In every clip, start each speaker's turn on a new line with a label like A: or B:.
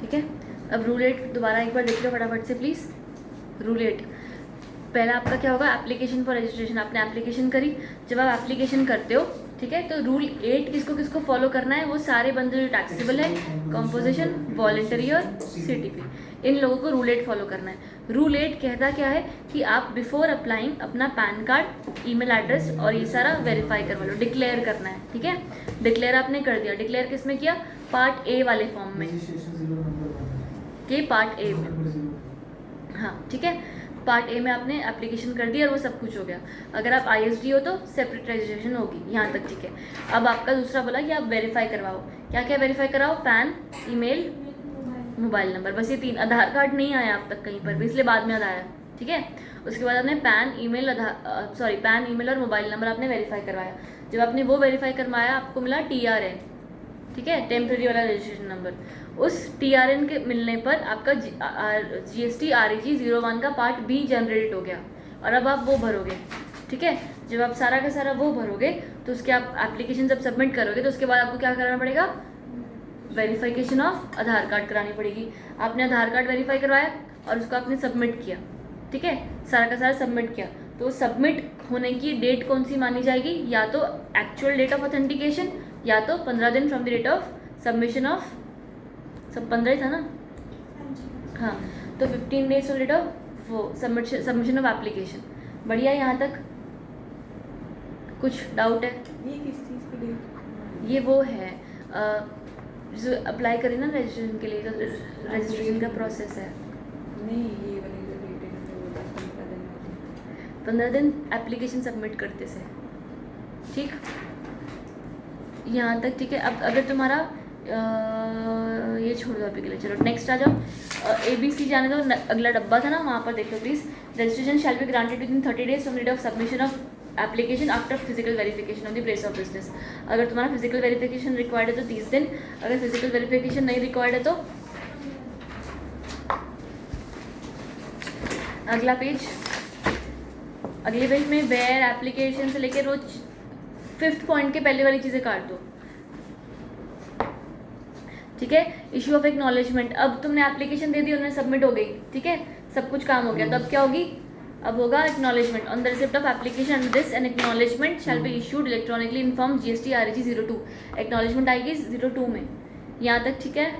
A: ठीक है। अब रूल 8 दोबारा एक बार देख लो फटाफट से प्लीज़। रूल 8 पहला आपका क्या होगा, एप्लीकेशन फॉर रजिस्ट्रेशन। आपने एप्लीकेशन करी, जब आप एप्लीकेशन करते हो, ठीक है, तो रूल 8 किसको किसको फॉलो करना है, वो सारे बंदे जो टैक्सेबल है, कंपोजिशन, वॉलंटरी और सीटीपी, इन लोगों को रूल 8 फॉलो करना है। रूल 8 कहता क्या है कि आप बिफोर अप्लाइंग अपना पैन कार्ड, ईमेल एड्रेस और ये सारा वेरीफाई करवा लो, डिक्लेयर करना है, ठीक है। डिक्लेयर आपने कर दिया, डिक्लेयर किस में किया, पार्ट ए वाले फॉर्म में, के पार्ट ए में, हाँ ठीक है। पार्ट ए में आपने एप्लीकेशन कर दी और वो सब कुछ हो गया। अगर आप ISD हो तो सेपरेट रजिस्ट्रेशन होगी, यहाँ तक ठीक है। अब आपका दूसरा बोला कि आप वेरीफाई करवाओ, क्या क्या वेरीफाई कराओ, पैन, ईमेल, मोबाइल नंबर, बस ये 3। आधार कार्ड नहीं आया अब तक कहीं पर भी, इसलिए बाद में आया, ठीक है। उसके बाद आपने पैन, ईमेल, पैन, ईमेल और मोबाइल नंबर आपने वेरीफाई करवाया। जब आपने वो वेरीफाई करवाया, आपको मिला TRN, ठीक है, टेम्प्रेरी वाला रजिस्ट्रेशन नंबर। उस TRN के मिलने पर आपका GST REG 01 का पार्ट B जनरेट हो गया और अब आप वो भरोगे, ठीक है। जब आप सारा का सारा वो भरोगे तो उसके आप एप्लीकेशन जब सबमिट करोगे तो उसके बाद आपको क्या करना पड़ेगा, वेरिफिकेशन ऑफ आधार कार्ड करानी पड़ेगी। आपने आधार कार्ड वेरीफाई करवाया और उसको आपने सबमिट किया, ठीक है, सारा का सारा सबमिट किया, तो सबमिट होने की डेट कौन सी मानी जाएगी, या तो एक्चुअल डेट ऑफ ऑथेंटिकेशन या तो 15 दिन from the date of submission of, सब 15 ही था ना, हाँ, तो 15 डेज फ्रॉम डेट ऑफ वो सबमिशन ऑफ एप्लीकेशन। बढ़िया, यहाँ तक कुछ डाउट है?
B: ये किस चीज़ की डेट?
A: ये वो है जो अप्लाई करें ना रजिस्ट्रेशन के लिए, तो रजिस्ट्रेशन का प्रोसेस है।
B: नहीं, ये वाली जो डेट है जो 15 दिन वाली।
A: 15 दिन एप्लीकेशन सबमिट करते से, ठीक, यहाँ तक ठीक है। अब अगर तुम्हारा ये छोड़ दो अभी के लिए, चलो नेक्स्ट आ जाओ। ABC जाने दो, अगला डब्बा था ना, वहाँ पर देखो please. Registration shall be granted within 30 days from date of submission of application after physical verification of the place of business. अगर तुम्हारा फिजिकल वेरिफिकेशन रिक्वायर्ड है तो 30 दिन, अगर फिजिकल वेरिफिकेशन नहीं रिक्वायर्ड है तो अगला पेज, अगले पेज में वेयर एप्लीकेशन से लेकर रोज 5th पॉइंट के पहले वाली चीज़ें काट दो, ठीक है। इशू ऑफ एक्नॉलेजमेंट, अब तुमने एप्लीकेशन दे दी, उन्होंने सबमिट हो गई, ठीक है, सब कुछ काम हो गया, तो अब क्या होगी, अब होगा acknowledgement. On the receipt of application this N acknowledgement shell be issued electronically inform GST REG 02। Acknowledgement आएगी 02 में, यहाँ तक ठीक है।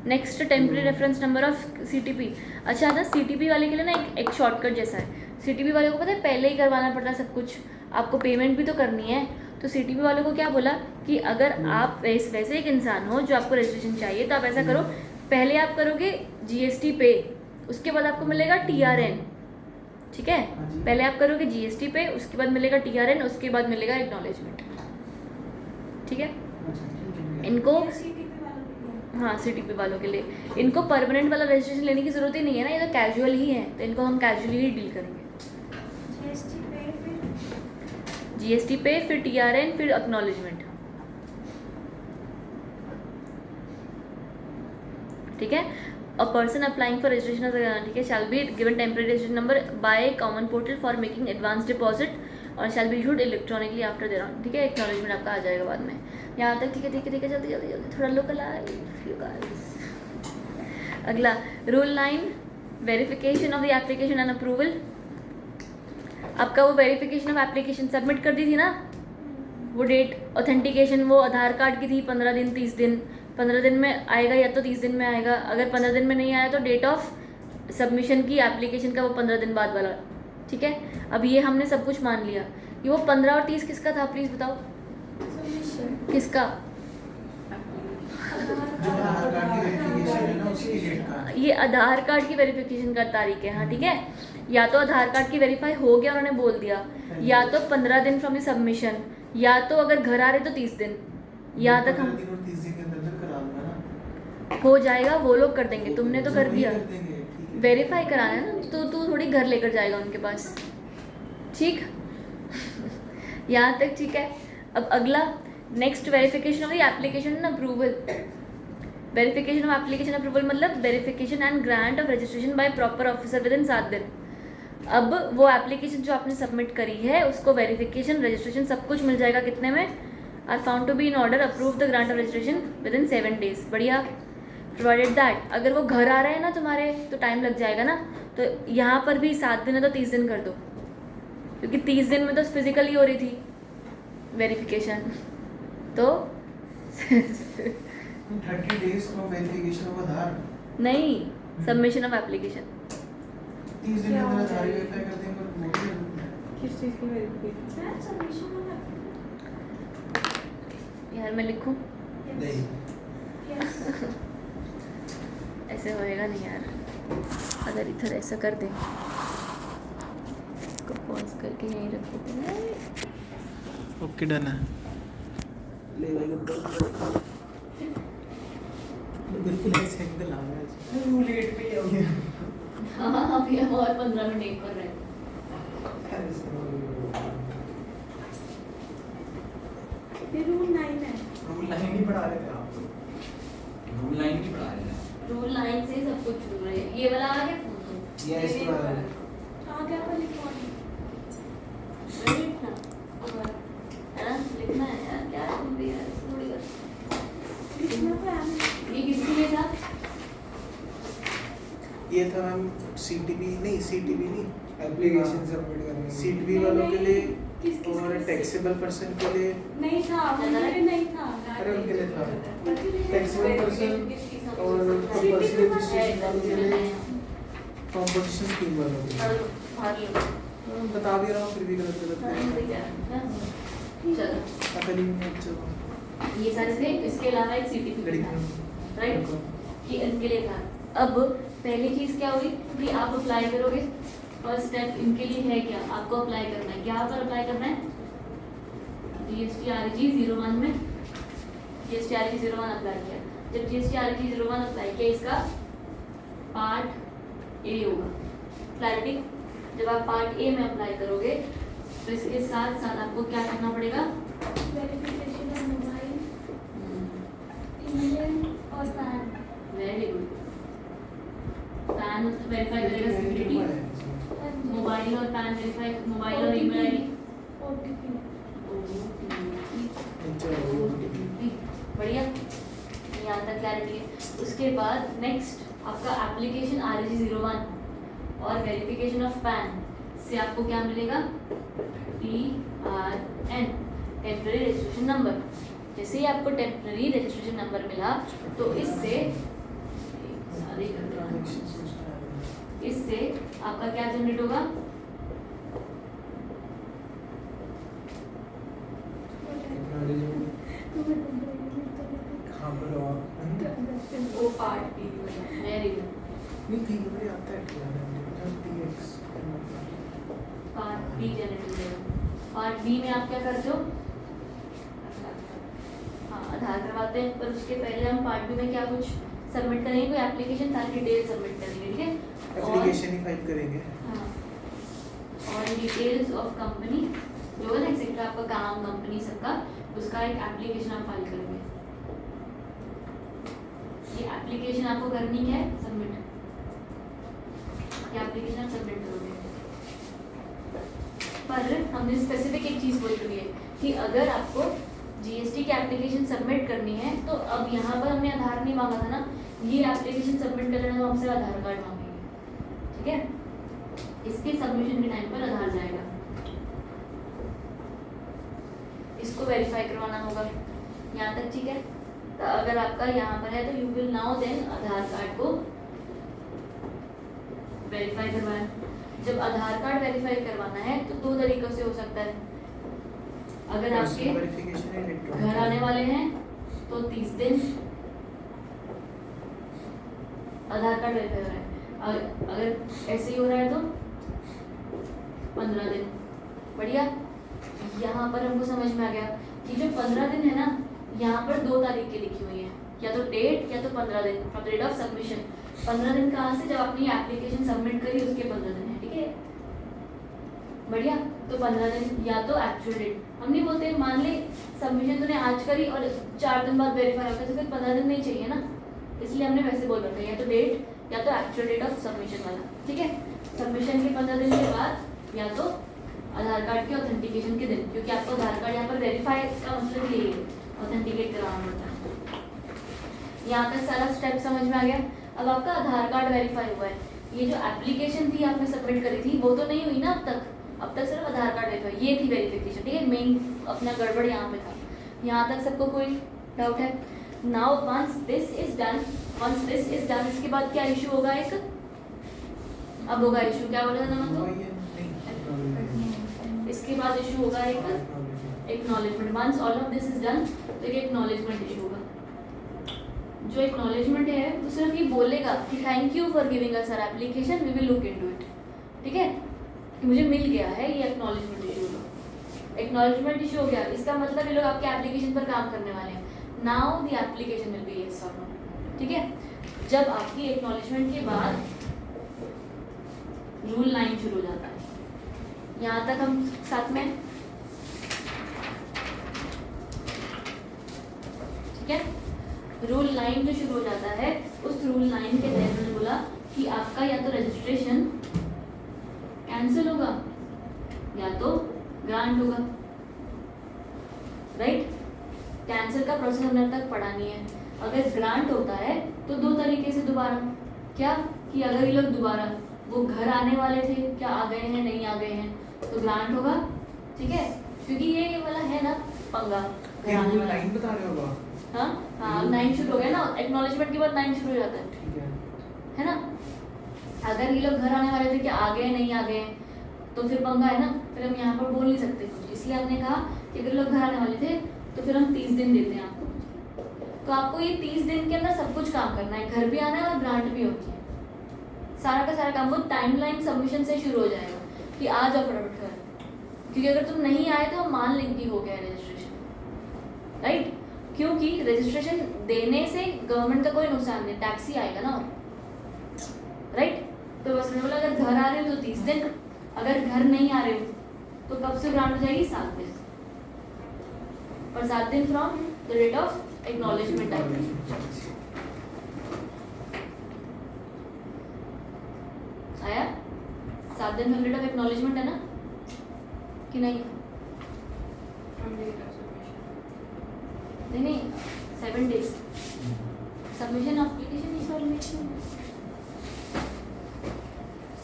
A: Next, temporary reference number of CTP। अच्छा ना, CTP वाले के लिए ना एक शॉर्टकट जैसा है। CTP वाले को पता है पहले ही करवाना पड़ता है सब कुछ, आपको पेमेंट भी तो करनी है। तो CTP वालों को क्या बोला कि अगर आप वैसे एक इंसान हो जो आपको रजिस्ट्रेशन चाहिए, तो आप ऐसा करो, पहले आप करोगे GST पे, उसके बाद आपको मिलेगा TRN, ठीक है। पहले आप करोगे GST पे, उसके बाद मिलेगा TRN, उसके बाद मिलेगा एक्नॉलेजमेंट, ठीक है। इनको, हाँ, CTP वालों के लिए इनको परमानेंट वाला रजिस्ट्रेशन लेने की ज़रूरत ही नहीं है ना, ये तो कैजुअल ही है, तो इनको हम कैजुअली ही डील करेंगे। GST पे, फिर TRN, फिर एक्नॉलेजमेंट, ठीक है। A person applying for registration, ठीक है, shall be given temporary registration number by common portal for making advance deposit और shall be issued electronically after there on, ठीक है। एक्नॉलेजमेंट आपका आ जाएगा बाद में, यहाँ तक ठीक है, ठीक है, ठीक है, जल्दी जल्दी जल्दी, थोड़ा लोकलाइज यू गाइस। अगला rule 9, verification of the application and approval. आपका वो वेरिफिकेशन ऑफ एप्लीकेशन सबमिट कर दी थी ना, वो डेट ऑथेंटिकेशन वो आधार कार्ड की थी 15 दिन 30 दिन, 15 दिन में आएगा या तो 30 दिन में आएगा। अगर 15 दिन में नहीं आया तो डेट ऑफ सबमिशन की एप्लीकेशन का वो 15 दिन बाद वाला, ठीक है। अब ये हमने सब कुछ मान लिया, ये वो 15 और 30 किसका था प्लीज़ बताओ, किसका, ये आधार कार्ड की वेरिफिकेशन का तारीख है, हाँ ठीक है। या तो आधार कार्ड की वेरीफाई हो गया, उन्होंने बोल दिया, या तो 15 दिन फ्रॉम द सबमिशन, या तो अगर घर आ रहे तो 30 दिन, यहाँ तक हम हो जाएगा, वो लोग कर देंगे, तुमने तो कर दिया, वेरीफाई कराना है ना, तो तू थोड़ी घर लेकर जाएगा उनके पास, ठीक। यहाँ तक ठीक है। अब अगला, next, verification of the application and approval. Verification of application approval मतलब verification and grant of registration by proper officer within 7 दिन। अब वो एप्लीकेशन जो आपने सबमिट करी है उसको वेरिफिकेशन, रजिस्ट्रेशन सब कुछ मिल जाएगा कितने में, are found to be in order, approve the grant of registration within 7 days। बढ़िया। प्रोवाइडेड दैट अगर वो घर आ रहे हैं ना तुम्हारे तो टाइम लग जाएगा ना, तो यहाँ पर भी 7 दिन है तो 30 दिन कर दो, क्योंकि 30 दिन में तो फिजिकली हो रही थी वेरिफिकेशन। तो
C: 30 days from verification of आधार।
A: नहीं, सबमिशन ऑफ एप्लीकेशन।
C: 30 दिन के अंदर आधार वेरीफाई कर देंगे और मोटी
B: किस चीज़ की वेरिफिकेशन?
A: यार मैं लिखूं?
C: नहीं।
A: ऐसे होएगा नहीं यार, अगर इधर ऐसा कर दे, इसको पॉज करके यहीं रख देते हैं।
C: ओके डन है। ले भाई बिल्कुल ऐसे एंगल आ रहा है। वो लेट पे क्या हो गया?
A: हाँ अभी हम और 15 मिनट एक कर रहे हैं।
B: ये रूल 9 है।
C: रूल 9 नहीं पढ़ा रहे थे आप?
D: रूल 9 नहीं पढ़ा रहे हैं।
A: रूल 9 से ही सब कुछ शुरू है। ये वाला आ गया?
C: ये इस वाला है।
B: आगे पर लिखवा दो।
A: लिखना है ना, लिखना है यार, क्या तुम भी यार थोड़ी कर।
B: लिखना तो है।
A: ये किसके लिए था?
C: ये था मैम सीटीबी नहीं एप्लीकेशन सबमिट करने सीटीबी
B: नहीं,
C: वालों के
B: नहीं,
C: लिए
B: किस-
C: और
B: किस-
C: टैक्सेबल पर्सन के लिए।
B: नहीं था, उनके लिए नहीं था।
C: अरे उनके लिए था।
B: उनके लिए
C: टैक्सेबल पर्सन और कंपल्सरी रजिस्ट्रेशन वालों के लिए, कॉम्पोजिशन स्कीम वालों के लिए। मैं बता भी रहा हूँ फिर भी गलत
A: चलो
C: पहले भी अच्छा
A: ये सारे थे, इसके अलावा एक सीटीपी था, राइट, कि इनके लिए था। अब पहली चीज़ क्या हुई कि आप अप्लाई करोगे, फर्स्ट स्टेप इनके लिए है क्या, आपको अप्लाई करना है। क्या पर अप्लाई करना है? GST-RG 01 में GST-RG 01 अप्लाई किया। जब GST-RG 01 अप्लाई किया, इसका पार्ट ए होगा। क्लैरिटी? जब आप पार्ट ए में अप्लाई करोगे तो इसके साथ साथ आपको क्या करना पड़ेगा?
B: वेरिफिकेशन ऑफ मोबाइल, ईमेल और pan.
A: Very good. Pan verify करेगा, सिक्योरिटी, मोबाइल और पैन वेरीफाई, मोबाइल और ईमेल आईडी,
B: ओटीपी।
A: बढ़िया, यहाँ तक क्लैरिटी है। उसके बाद नेक्स्ट आपका एप्लीकेशन RG 01 और वेरिफिकेशन ऑफ पैन से आपको क्या मिलेगा? TRN, temporary registration number. जैसे ही आपको टेम्पररी रजिस्ट्रेशन नंबर मिला तो इससे आपका क्या जनरेट होगा?
C: हाँ बोलो आप।
B: वो पार्ट बी
A: वेरी गुड।
C: नहीं थी मुझे आता है TX
A: पार्ट बी जनरेट हो जाएगा। पार्ट बी में आप क्या करते हो? हाँ, आधार करवाते हैं, पर उसके पहले हम पार्ट बी में क्या कुछ सबमिट करेंगे? कोई एप्लीकेशन, सारी डिटेल सबमिट करेंगे, ठीक है?
C: एप्लीकेशन ही फाइल करेंगे।
A: हाँ, और डिटेल्स ऑफ कंपनी जो है ना, एक्सेट्रा आपका काम, कंपनी सबका, उसका एक एप्लीकेशन आप फाइल करोगे। ये एप्लीकेशन आपको करनी है सबमिट, ये एप्लीकेशन आप सबमिट करोगे। पर हमने स्पेसिफिक एक चीज़ बोल चुकी है कि अगर आपको GST की एप्लीकेशन सबमिट करनी है तो अब यहाँ पर हमने आधार नहीं मांगा था ना, ये एप्लीकेशन सबमिट करना है तो हमसे आधार कार्ड मांगेंगे, ठीक है? इसके सबमिशन के टाइम पर आधार जाएगा, इसको वेरीफाई करवाना होगा। यहाँ तक ठीक है? तो अगर आपका यहाँ पर है तो you will now then Aadhaar card को वेरीफाई करवाएं। जब आधार कार्ड वेरीफाई करवाना है तो 2 तरीकों से हो सकता है। अगर आपके घर आने वाले हैं तो 30 दिन आधार कार्ड वेरीफाई हो रहा है, अगर ऐसे ही हो रहा है तो 15 दिन। बढ़िया, यहाँ पर हमको समझ में आ गया कि जो 15 दिन है ना, यहाँ पर 2 तारीखें लिखी हुई हैं, या तो डेट या तो 15 दिन from the date of submission. 15 दिन कहाँ से? जब आपने एप्लीकेशन सबमिट करी उसके 15 दिन है, ठीक है? बढ़िया, तो 15 दिन या तो एक्चुअल डेट, हम नहीं बोलते मान ले सबमिशन तूने आज करी और 4 दिन बाद वेरीफाई होता है तो फिर 15 दिन नहीं चाहिए ना, इसलिए हमने वैसे बोल रखा है या तो डेट या तो एक्चुअल डेट ऑफ सबमिशन वाला, ठीक है? सबमिशन के 15 दिन के बाद या तो आधार कार्ड के ऑथेंटिकेशन के दिन, क्योंकि आपको आधार कार्ड यहाँ पर वेरीफाई का मतलब यही है, ऑथेंटिकेट कराना पड़ता है। यहाँ तक सारा स्टेप समझ में आ गया। अब आपका आधार कार्ड वेरीफाई हुआ है। ये जो एप्लीकेशन थी आपने सबमिट करी थी वो तो नहीं हुई ना अब तक सिर्फ आधार कार्ड वेरीफाई, ये थी वेरिफिकेशन, ठीक है। मेन अपना गड़बड़ यहाँ पे था। यहाँ तक सबको कोई डाउट है? Now once this is done, इसके बाद क्या इशू होगा? एक अब होगा इशू, क्या बोला था नमन? इसके बाद इशू होगा एक acknowledgement. Once all of this is done तो एक एक्नॉलेजमेंट इशू होगा। जो एक्नॉलेजमेंट है वो सिर्फ ये बोलेगा कि thank you for giving us our application, we will look into it, ठीक है, कि मुझे मिल गया है। ये एक्नॉलेजमेंट इशू होगा। एक्नॉलेजमेंट इशू हो गया, इसका मतलब ये लोग आपके एप्लीकेशन पर काम करने वाले हैं। Now the application will be yes और नो, ठीक है। जब आपकी एक्नॉलेजमेंट के बाद रूल 9 शुरू हो जाता है। यहाँ तक हम साथ में, ठीक है। रूल 9 जो शुरू हो जाता है, उस रूल 9 के तहत मैंने बोला कि आपका या तो रजिस्ट्रेशन कैंसिल होगा या तो ग्रांट होगा, राइट। कैंसिल का प्रोसेस हमने तक पढ़ा नहीं है। अगर ग्रांट होता है तो दो तरीके से दोबारा, क्या कि अगर ये लोग दोबारा वो घर आने वाले थे, क्या आ गए हैं नहीं आ गए हैं, तो ग्रांट होगा, ठीक है। क्योंकि ये वाला है ना पंगा, घर आने वाला।
C: लाइन बता रहे हो आप?
A: हाँ हाँ, 9 शुरू हो गया ना, एक्नॉलेजमेंट के बाद 9 शुरू हो जाता है,
C: ठीक
A: है ना। अगर ये लोग घर आने वाले थे कि आ गए नहीं आ गए, तो फिर पंगा है ना, फिर हम यहाँ पर बोल नहीं सकते कुछ। इसलिए हमने कहा कि अगर लोग घर आने वाले थे तो फिर हम 30 दिन देते हैं आपको। तो आपको ये 30 दिन के अंदर सब कुछ काम करना है, घर भी आना है और ग्रांट भी होती है। सारा का सारा काम वो टाइमलाइन सबमिशन से शुरू हो जाएगा कि आ जाओ फटाफट कर, क्योंकि अगर तुम नहीं आए तो हम मान लेंगे कि हो गया रजिस्ट्रेशन, राइट। क्योंकि रजिस्ट्रेशन देने से गवर्नमेंट का कोई नुकसान नहीं, टैक्स ही आएगा ना, राइट। तो बस मैंने बोला अगर घर आ रहे हो तो 30 दिन, अगर घर नहीं आ रहे हो तो कब से ग्रांट हो जाएगी? 7 दिन, और 7 दिन from the date of acknowledgement आया। 7 दिन फ्रॉम डेट ऑफ एक्नॉलेजमेंट है ना कि नहीं? नहीं 7 days submission application installation.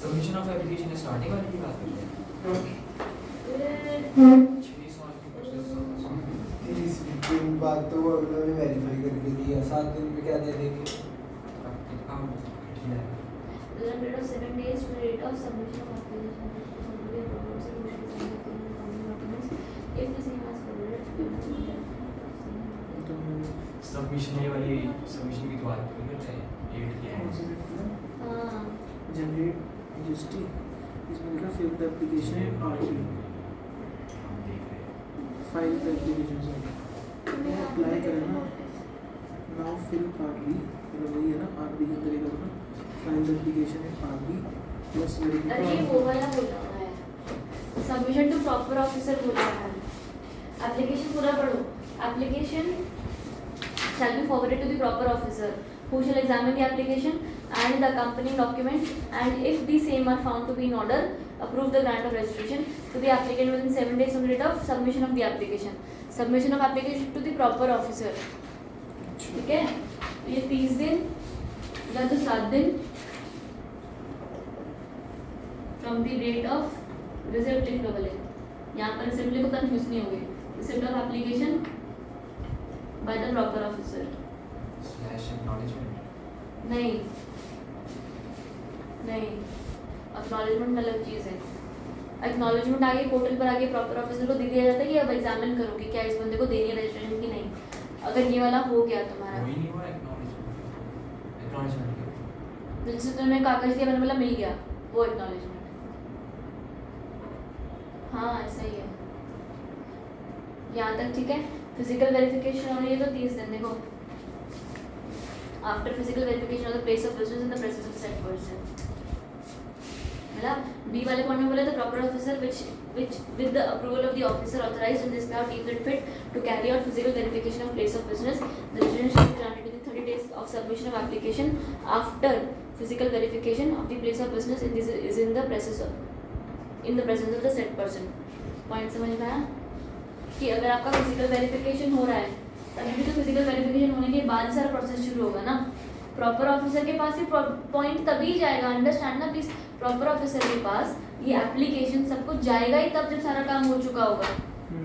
D: Submission of application starting वाली की बात कर रहे हैं। 6 साल की प्रोसेस।
C: 30 दिन बाद तो वो उन्होंने वेरीफाई करके दिया, 7 दिन में क्या दे देंगे?
D: काम कठिन है।
A: The period of 7 days to the date of submission of application if the same as forwarded
D: submission ये वाली सबमिशन की तो बात करते हैं, डेट क्या है?
A: हाँ
C: जनरेट जीएसटी इसमें लिखा फिल द एप्लीकेशन पार्टली,
D: हम देख रहे हैं।
C: फाइल द एप्लीकेशन से अप्लाई करें ना। नाउ फिल पार्टली, मतलब वही है ना, पार्टली के अंदर एक अपना फाइल द एप्लीकेशन है पार्टली प्लस
A: अरे वो
C: वेरीफाई।
A: वाला बोला हुआ है, सबमिशन टू प्रॉपर ऑफिसर बोला हुआ है। एप्लीकेशन पूरा पढ़ो। Application shall be forwarded to the proper officer who shall examine the application and the accompanying documents, and if the same are found to be in order, approve the grant of registration to the applicant within 7 days from the date of submission of the application. Submission of application to the proper officer, ठीक है। ये 30 दिन या तो 7 दिन from the date of receipt लिखो भले, यहाँ पर receipt लिखो कंफ्यूज नहीं होगे। receipt of application by the proper officer,
D: slash acknowledgement.
A: नहीं नहीं, एक्नॉलेजमेंट अलग चीज़ है। एक्नॉलेजमेंट आगे पोर्टल पर आगे प्रॉपर ऑफिसर को दे दिया जाता है कि अब एग्जामिन करो कि क्या इस बंदे को देनी है रजिस्ट्रेशन की नहीं। अगर ये वाला हो गया तुम्हारा,
D: वही नहीं हुआ एक्नॉलेजमेंट। एक्नॉलेजमेंट
A: जिससे तुम्हें कागज दिया मैंने बोला मिल गया, वो एक्नॉलेजमेंट। हाँ ऐसा ही है, यहाँ तक ठीक है। फिजिकल वेरिफिकेशन हो रही है तो 30 दिन। देखो after physical verification of the place of business in the presence of set person, मतलब बी वाले पॉइंट में बोले तो proper officer which with the approval of the officer authorized in this now deemed it fit to carry out physical verification of place of business, the registration shall be granted within 30 days of submission of application after physical verification of the place of business is in the presence of the said person. Point समझ में आया कि अगर आपका physical verification हो रहा है तभी तो फिजिकल वेरिफिकेशन होने के बाद सारा प्रोसेस शुरू होगा ना। प्रॉपर ऑफिसर के पास ही पॉइंट तभी जाएगा, अंडरस्टैंड ना प्लीज। प्रॉपर ऑफिसर के पास ये एप्लीकेशन सब कुछ जाएगा ही तब जब सारा काम हो चुका होगा।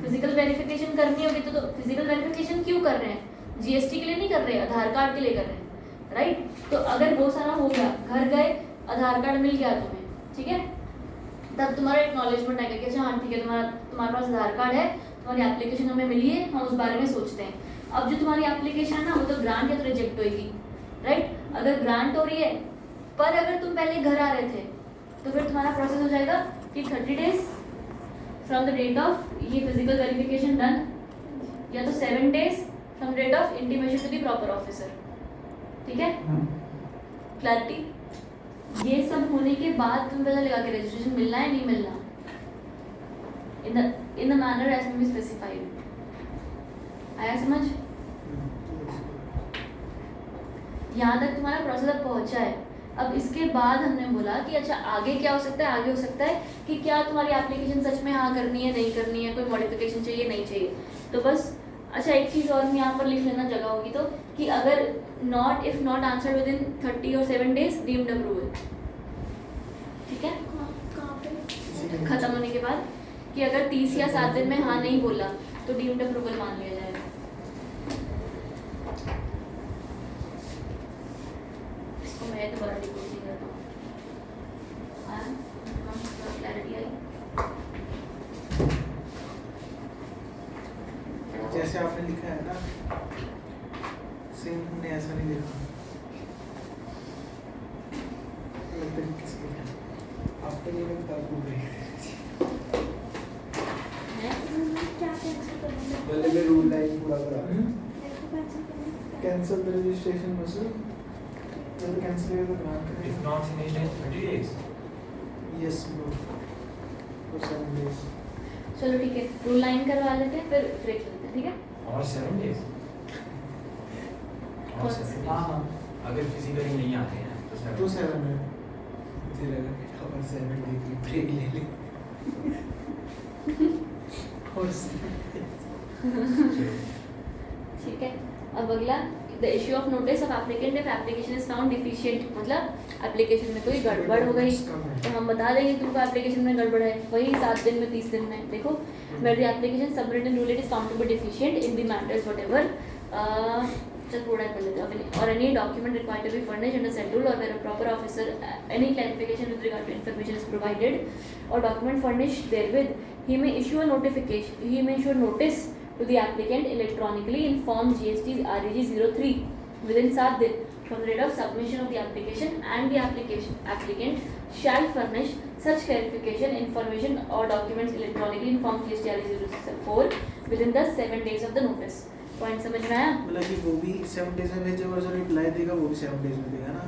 A: फिजिकल वेरिफिकेशन करनी होगी तो फिजिकल वेरिफिकेशन क्यों कर रहे हैं? जीएसटी के लिए नहीं कर रहे, आधार कार्ड के लिए कर रहे हैं, राइट? तो अगर वो सारा हो गया, घर गए, आधार कार्ड मिल गया तुम्हें, ठीक है, तब तुम्हारा एक्नॉलेजमेंट आएगा कि अच्छा हाँ ठीक है, तुम्हारे पास आधार कार्ड है, तुम्हारी एप्लीकेशन हमें मिली है, हम उस बारे में सोचते हैं। अब जो तुम्हारी एप्लीकेशन है ना, वो तो ग्रांट या तो रिजेक्ट होगी, राइट? अगर ग्रांट हो रही है, पर अगर तुम पहले घर आ रहे थे तो फिर तुम्हारा प्रोसेस हो जाएगा कि 30 days from the date of ये फिजिकल वेरिफिकेशन डन, या तो 7 days from date of intimation to the proper officer, ठीक है? क्लैरिटी? ये सब होने के बाद तुम पता लगा कि रजिस्ट्रेशन मिलना है नहीं मिलना, in the manner as may be specified. आया समझ? यहाँ तक तुम्हारा प्रोसेस अब पहुँचा है। अब इसके बाद हमने बोला कि अच्छा आगे क्या हो सकता है? आगे हो सकता है कि क्या तुम्हारी एप्लीकेशन सच में हाँ करनी है नहीं करनी है, कोई मॉडिफिकेशन चाहिए नहीं चाहिए। तो बस अच्छा एक चीज़ और मैं यहाँ पर लिख लेना जगह होगी तो, कि अगर if not answered with in 30 और 7 डेज डीम्ड अप्रूवल, ठीक है?
B: कहाँ पे?
A: खत्म होने के बाद कि अगर 30 या 7 दिन में हाँ नहीं बोला तो डीम्ड अप्रूवल मान लिया जाएगा। इसको मैं दोबारा रिपोर्ट नहीं करता हूँ। क्लैरिटी आई?
C: जैसे आपने लिखा है ना, सेम हमने ऐसा नहीं लिखा। अलग तरीके से लिखा है। आपके लिए मैं बता दूँ
B: क्या कैंसिल करना है?
E: पहले मैं रूल लाइन पूरा करा
B: मेरे को कैंसिल करना है?
C: कैंसल द रजिस्ट्रेशन बस जब कैंसिल करेगा तो ग्रांट
D: If
C: करेगा।
D: not finished in 30 days.
C: Yes bro, for 7 days.
A: चलो ठीक है, रूल लाइन करवा लेते हैं, फिर ब्रेक लेते हैं, ठीक है?
D: और 7 days. और 7 days.
C: हाँ हाँ
D: अगर फिजिकली नहीं आते हैं तो 7
C: तो 7 है।
E: मुझे लगा कि खबर 7 डे की ब्रेक ले ले
C: और
A: ठीक है। अब अगला, the issue of notice of applicant if application is found deficient, मतलब एप्लीकेशन में कोई गड़बड़ हो गई तो हम बता देंगे तुमको एप्लीकेशन में गड़बड़ है, वही 7 दिन में 30 दिन में। देखो, where the application submitted in rule it is found to be deficient in the matters whatever, चल थोड़ा कर लेते हैं, or any document required to be furnished under said rule, or where a proper officer any clarification with regard to information is provided or document furnished therewith, he may issue a notice to the applicant electronically in form GST REG 03 within 7 दिन from the date of submission of the application, and the applicant shall furnish such clarification information or documents electronically in form GST REG 04 within the 7 days of the notice. Point समझ में आया?
C: मतलब कि वो भी 7 days में भेजेगा और जो रिप्लाई देगा वो भी 7 डेज में देगा ना।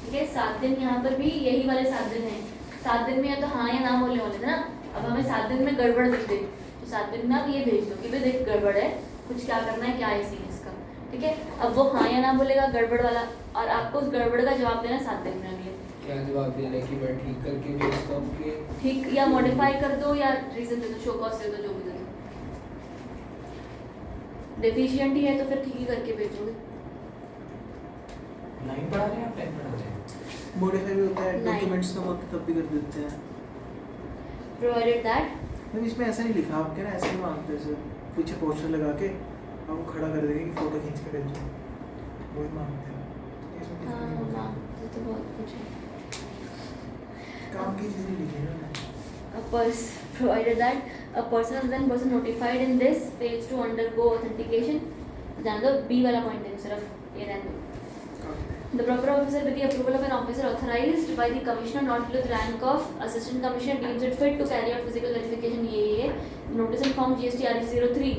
A: ठीक है, 7 दिन यहाँ पर भी यही वाले 7 दिन हैं। 7 दिन में या तो हाँ या ना बोलने वाले थे ना, अब हमें 7 दिन में गड़बड़ दिख गई तो 7 दिन में आप ये भेज दो कि भाई देख गड़बड़ है, कुछ क्या करना है, क्या है सीन इसका, ठीक है? अब वो हाँ या ना बोलेगा गड़बड़ वाला, और आपको उस गड़बड़ का जवाब देना 7 दिन में अगले।
E: क्या जवाब देना है कि मैं ठीक करके भेजता हूँ कि
A: ठीक या मॉडिफाई कर दो या रीजन दे दो, शो कॉज दे दो, जो भी दे दो। डेफिशिएंट ही है तो फिर ठीक ही करके भेजोगे।
D: लाइन पढ़ा रहे हैं आप, टाइम पढ़ा रहे हैं?
C: मॉडिफाई भी होता है,
A: नहीं।
C: डॉक्यूमेंट्स का वक्त तब भी कर देते हैं।
A: प्रोवाइडेड दैट,
C: नहीं इसमें ऐसा नहीं लिखा, आप क्या ना ऐसे ही मांगते हैं सर, पीछे पोस्टर लगा के आपको खड़ा कर देंगे कि फोटो खींच के भेजो, वही मांगते हैं। इसमें कुछ नहीं होता।
A: हाँ तो बहुत कुछ है।
C: काम की चीज़ें लिखी है ना।
A: Provided that a person other than person notified in this fails to undergo authentication, जान दो B वाला पॉइंट है, सिर्फ ये रहने दो। The proper officer with the approval of an officer authorized by the commissioner not below the rank of assistant commissioner deems it fit to carry out physical verification ये notice and form GST REG 03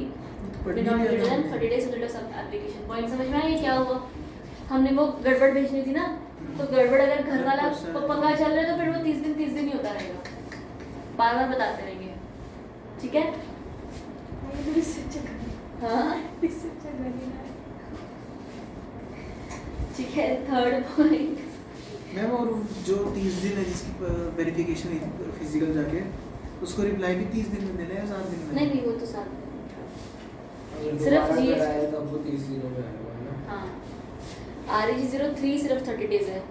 A: did not be written 30 days to the application। Point समझ में आया? क्या हुआ, हमने वो गड़बड़ भेजनी थी ना, तो गड़बड़ अगर घर वाला पंगा चल रहा है तो फिर वो 30 दिन ही होता रहेगा, बार बार बताते रहेंगे, ठीक है? हाँ ठीक है। थर्ड पॉइंट
C: मैम, और जो 30 दिन है जिसकी वेरिफिकेशन फिजिकल जाके, उसको रिप्लाई भी 30 दिन में देना है या 7 दिन में?
A: नहीं वो तो साथ में सिर्फ
E: दोबारा
A: GST
E: कराया तो आपको 30 दिनों में आएगा ना।
A: हाँ REG03 सिर्फ 30 डेज है,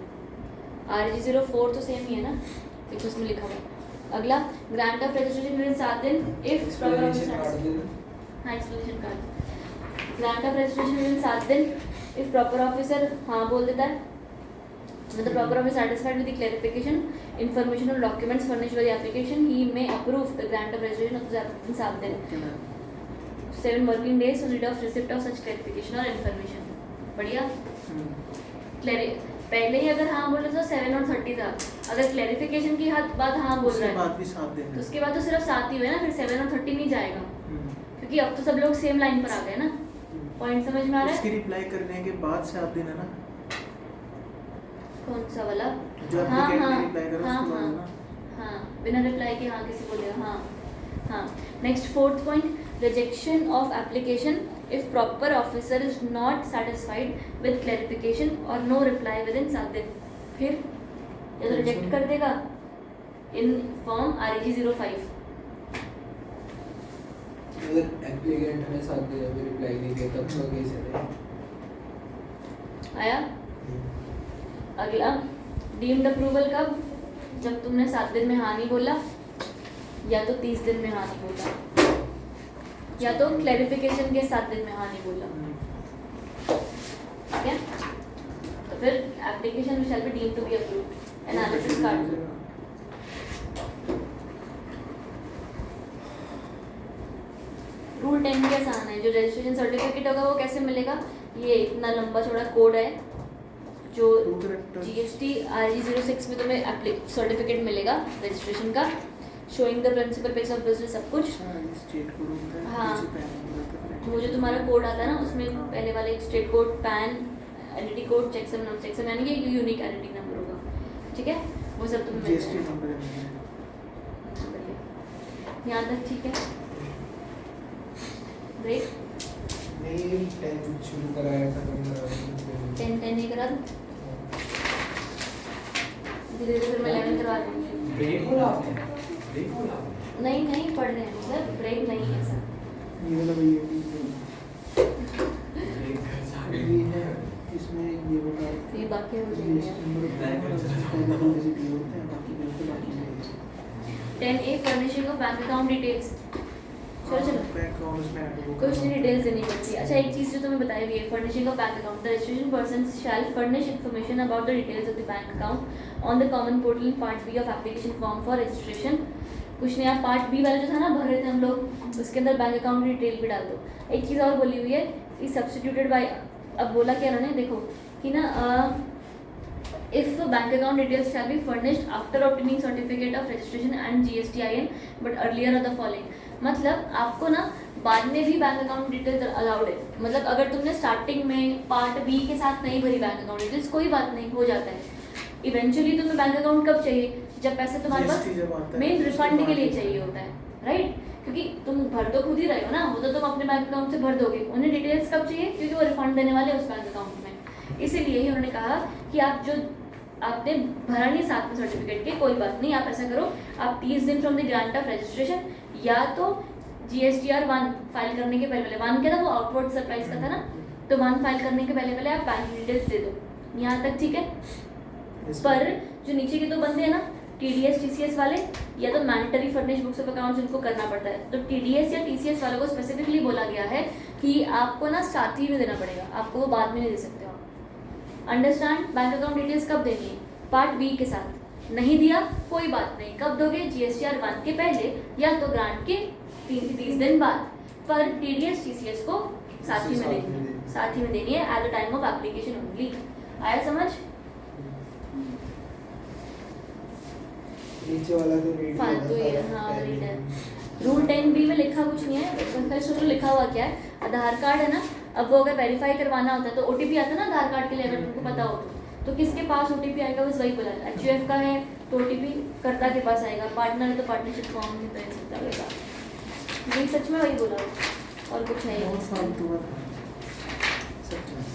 A: REG04 तो सेम ही है ना, देखो उसमें लिखा हुआ है। अगला grant of registration within 7 दिन इफ प्रॉपर
E: एक्सप्लेनेशन कार्ड दे दो।
A: हाँ explanation card. Grant of registration within 7 दिन इफ प्रॉपर ऑफिसर हाँ बोल देता है, मतलब proper officer satisfied with the clarification information or documents furnished by the application, he may approve the grant of registration of the applicant in 7 दिन,
C: okay ma'am
A: 7 working days on receipt of such clarification or information। बढ़िया। पहले ही अगर हाँ बोल रहे तो 7 और 30 था, अगर क्लैरिफिकेशन की बाद हाँ बोल रहा
C: उसके
A: है
C: बाद भी 7 दिन
A: तो उसके बाद तो सिर्फ 7 ही हुए ना, फिर 7 और 30 नहीं जाएगा, क्योंकि अब तो सब लोग सेम लाइन पर आ गए ना। पॉइंट समझ में आ रहा
C: उसकी
A: है?
C: रिप्लाई करने के बाद 7 दिन है ना,
A: कौन सा वाला?
C: जो
A: हाँ
C: एप्लीकेंट
A: हाँ
C: ने रिप्लाई करा
A: हाँ
C: उसके बाद
A: हाँ
C: है ना।
A: हाँ बिना रिप्लाई के हाँ किसी को दिया। हाँ हाँ next 4th point, rejection of application if proper officer is not satisfied with clarification और नो रिप्लाई विद इन 7 दिन। फिर या तो रिजेक्ट कर देगा इन फॉर्म REG05।
E: अगर एप्लीकेंट ने 7 दिनों में रिप्लाई नहीं किया तब तो केस है।
A: आया? अगला डीम्ड अप्रूवल कब? जब तुमने 7 दिन में हाँ नहीं बोला, या तो 30 दिन में हाँ नहीं बोला, या तो क्लैरिफिकेशन के 7 दिन में हाँ नहीं बोला। ठीक है, तो फिर application shall be deemed to be approved. Analysis card rule 10 भी आसान है। जो रजिस्ट्रेशन सर्टिफिकेट होगा वो कैसे मिलेगा? ये इतना लंबा चौड़ा कोड है जो GST REG06 में तुम्हें सर्टिफिकेट मिलेगा रजिस्ट्रेशन का, showing the principal place of business, सब कुछ।
C: स्टेट कोड होता है,
A: हाँ।
C: पीछे पैन होता है।
A: वो जो तुम्हारा कोड आता है ना उसमें पहले वाले state code, pan, entity code, checksum, non checksum, यानी कि यूनिक आइडेंटिटी नंबर होगा। ठीक है, वो सब तुम्हें मिल
C: GST
A: जाएगा।
C: नंबर है।
A: बढ़िया। यहाँ तक ठीक है? ब्रेक?
E: नहीं 10 शुरू कराया था करना
A: 10 नहीं करा दूँ? धीरे धीरे फिर मैं 11 करवा दूँगी।
D: ब्रेक बोला आपने? ब्रेक बोला आपने?
A: नहीं नहीं पढ़ रहे हैं, मतलब ब्रेक नहीं है सर।
C: ये वाला वही है
D: ब्रेक घर जाके
C: ये है, इसमें ये बता
A: ये बाकी हो
C: GST
A: जाएंगे।
C: नंबर पहले वाले से क्लियर होता है, बाकी बिल्कुल बाकी नहीं।
A: 10A furnishing of bank account details. चलो चलो
C: बैंक अकाउंट उसमें ऐड होगा।
A: कुछ नहीं डिटेल्स देनी पड़ती। अच्छा एक चीज़ जो तुम्हें बताई हुई है, furnishing of bank account, the registration person shall furnish information about the details of the bank account on the common portal in part B of application form for registration. कुछ नहीं, आप पार्ट बी वाला जो था ना भर रहे थे हम लोग, उसके अंदर बैंक अकाउंट की डिटेल भी डाल दो। एक चीज़ और बोली हुई है कि सब्सटीट्यूटेड बाय, अब बोला क्या उन्होंने, देखो कि ना if bank account details shall be furnished after obtaining certificate of registration and GSTIN but earlier of the following। मतलब आपको ना बाद में भी बैंक अकाउंट डिटेल्स अलाउड है। मतलब अगर तुमने स्टार्टिंग में पार्ट बी के साथ नहीं भरी बैंक अकाउंट डिटेल्स, कोई बात नहीं, हो जाता है। इवेंचुअली तुम्हें बैंक अकाउंट कब चाहिए? जब पैसे तुम्हारे पास
C: GST जब आता है,
A: मेन
C: उसके
A: रिफंड के
C: बाद
A: लिए
C: ही
A: चाहिए होता है, राइट? क्योंकि तुम भर तो खुद ही रहे हो ना, वो तो तुम अपने बैंक अकाउंट से भर दोगे, उन्हें डिटेल्स कब चाहिए? क्योंकि वो रिफंड देने वाले उस बैंक अकाउंट में। इसीलिए ही उन्होंने कहा कि आप जो आपने भरा नहीं साथ में सर्टिफिकेट के, कोई बात नहीं, आप ऐसा करो, आप 30 दिन from the grant of registration या तो GSTR 1 फाइल करने के पहले, 1 क्या था वो आउटवर्ड सरप्राइज का था ना, तो 1 फाइल करने के पहले आप बैंक डिटेल्स दे दो। यहाँ तक ठीक है? पर जो नीचे के दो बंदे हैं ना, TDS TCS वाले, या तो mandatory furnish books of accounts उनको करना पड़ता है, तो TDS या TCS वालों को स्पेसिफिकली बोला गया है कि आपको ना साथ ही में देना पड़ेगा, आपको वो बाद में नहीं दे सकते हो। अंडरस्टैंड? बैंक अकाउंट डिटेल्स कब देनी है? पार्ट बी के साथ। नहीं दिया कोई बात नहीं, कब दोगे? GSTR 1 के पहले या तो ग्रांट के 30 दिन बाद। पर TDS TCS को साथ ही में देनी है, साथ ही में देनी है at the time of application only. आया समझ?
E: नीचे वाला तो रीड
A: फालतू ही है, हाँ रीड है। रूल 10B में लिखा कुछ नहीं है, सोचो लिखा हुआ क्या है? आधार कार्ड है ना, अब वो अगर वेरीफाई करवाना होता है तो OTP आता है ना आधार कार्ड के लिए, अगर तुमको पता हो तो किसके पास OTP आएगा? बस वही बोला, HUF का है तो OTP कर्ता के पास आएगा, पार्टनर है तो पार्टनरशिप फॉर्म की तरह सकता होगा। ये सच में वही बोला हो, और कुछ है ही
C: बहुत
A: नहीं।
C: फालतू बात है। सच में।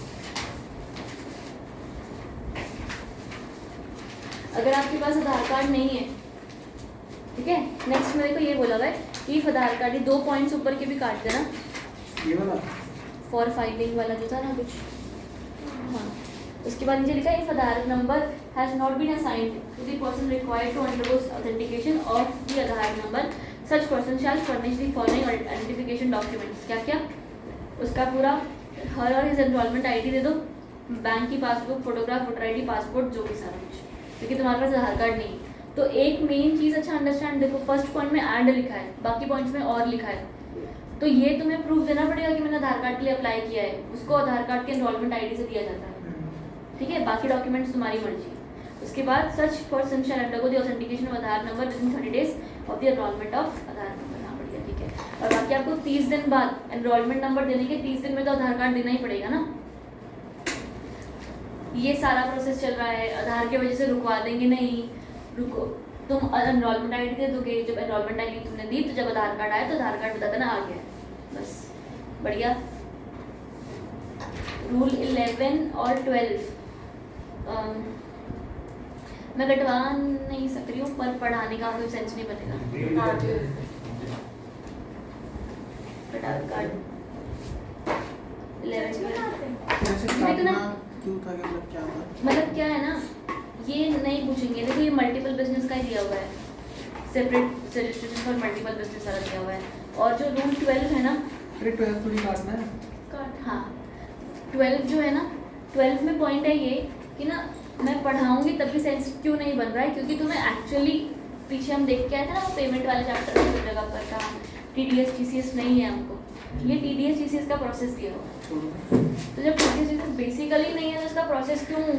A: अगर आपके पास आधार कार्ड नहीं है, ठीक है, नेक्स्ट मेरे को ये बोला हुआ है कि आधार कार्ड, ये 2 पॉइंट्स ऊपर के भी काट देना,
C: ये वाला
A: फॉर फाइलिंग वाला जो था ना कुछ, हाँ। उसके बाद नीचे लिखा है if Aadhaar number has not been assigned to the person required to undergo authentication of the Aadhaar number, such person shall furnish the following identification documents. क्या क्या? उसका पूरा हर और हिज एनरोलमेंट आईडी दे दो, बैंक की passbook, photograph, voter ID, passport, जो भी सारा कुछ, क्योंकि तुम्हारे पास आधार कार्ड नहीं है। तो एक मेन चीज़ अच्छा अंडरस्टैंड, देखो फर्स्ट पॉइंट में ऐड लिखा है, बाकी पॉइंट्स में और लिखा है, तो ये तुम्हें प्रूफ देना पड़ेगा कि मैंने आधार कार्ड के लिए अप्लाई किया है, उसको आधार कार्ड के एनरोलमेंट आईडी से दिया जाता है, ठीक है। बाकी डॉक्यूमेंट्स तुम्हारी मर्जी। उसके बाद सच person shell undergo the authentication of Aadhaar number with in 30 days of the enrolment of Aadhaar number. हाँ बढ़िया, ठीक है। और बाकी आपको 30 दिन बाद एनरोलमेंट नंबर देने के 30 दिन में तो आधार कार्ड देना ही पड़ेगा ना। ये सारा प्रोसेस चल रहा है, आधार की वजह से रुकवा देंगे नहीं, रुको, तुम एनरोलमेंट आईडी दे दोगे, जब एनरोलमेंट आईडी तुमने दी तो जब आधार कार्ड आया तो आधार कार्ड बता देना आ गया, बस बढ़िया। रूल 11 और 12 मैं कटवा नहीं सक रही हूँ, पर पढ़ाने का कोई सेंस नहीं बनेगा। आधार कार्ड 11
C: ऐसे
A: देखो
C: काटना
A: ना,
C: क्यों था, मतलब क्या था?
A: मतलब क्या है ना, ये नहीं पूछेंगे। देखो ये मल्टीपल बिजनेस का ही दिया हुआ है, separate registration for multiple business वाला दिया हुआ है। और जो रूल 12 है ना,
C: अरे 12 थोड़ी काटना है।
A: हाँ 12 जो है ना, 12 में पॉइंट है ये कि ना मैं पढ़ाऊंगी तब भी सेंस क्यों नहीं बन रहा है, क्योंकि तुम्हें एक्चुअली पीछे हम देख के आए थे ना वो पेमेंट वाले चैप्टर में जगह पर कहा TDS TCS नहीं है हमको, ये TDS TCS का प्रोसेस दिया हुआ है।
C: छोड़ो।
A: तो जब TDS TCS बेसिकली नहीं है तो इसका प्रोसेस क्यों है?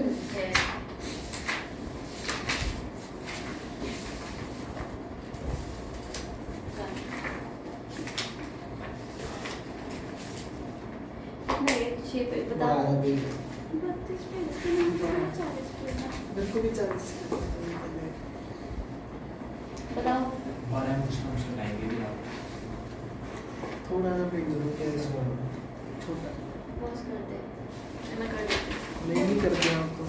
A: शेप बताओ।
E: 12 पेज।
B: 32 पेज के लिए 40 पेज।
C: मेरे को भी 40
A: बताओ।
D: हमारा कुछ ना कुछ लाएंगे भी आप।
C: थोड़ा सा पेज दो,
E: क्या इसमें?
C: छोटा
A: पॉज कर दे, मैं कर देती हूँ।
C: नहीं करते आपको।